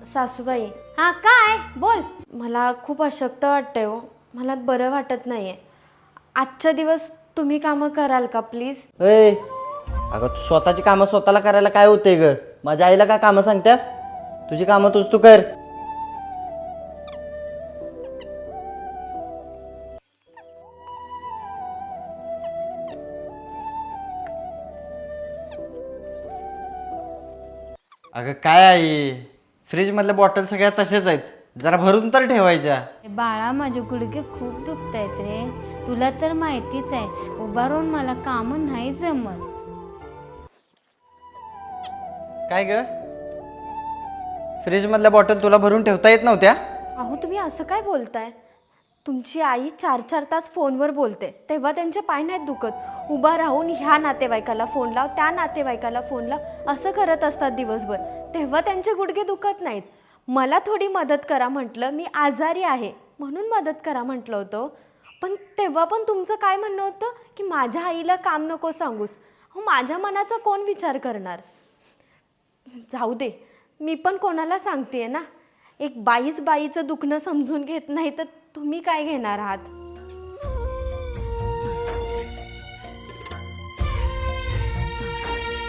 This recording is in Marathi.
सासूबाई, हा काय बोल. मला खूप अशक्त वाटतंय हो. मला बरं वाटत नाही आहे. आजचा दिवस तुम्ही कामं कराल का प्लीज? ए अगं तू स्वतःची कामं स्वतःला करायला काय होतंय ग? माझ्या आईला काय कामं सांगतेस? तुझी कामं तुझ तू कर. अगं काय आई, फ्रीजमधल्या बॉटल सगळ्या तसेच आहेत, जरा भरून तर ठेवायच्या. बाळा माझे गुडघे खूप दुखत आहेत रे. तुला तर माहितीच आहे, उभा राहून मला काम नाही जमत. काय ग, फ्रीजमधल्या बॉटल तुला भरून ठेवता येत नव्हत्या? अहो तुम्ही असं काय बोलताय? तुमची आई 4-4 तास फोनवर बोलते, तेव्हा त्यांचे पाय नाहीत दुखत. उभा राहून ह्या नातेवाईकाला फोन लाव, त्या नातेवाईकाला फोन लाव, असं करत असतात दिवसभर, तेव्हा त्यांचे गुडघे दुखत नाहीत. मला थोडी मदत करा म्हटलं, मी आजारी आहे म्हणून मदत करा म्हटलं होतं. पण तेव्हा पण तुमचं काय म्हणणं होतं की माझ्या आईला काम नको सांगूस. हो, माझ्या मनाचा कोण विचार करणार? जाऊ दे, मी पण कोणाला सांगते ना. एक बाईच बाईचं दुखणं समजून घेत नाही तर तुम्ही काय घेणार आहात?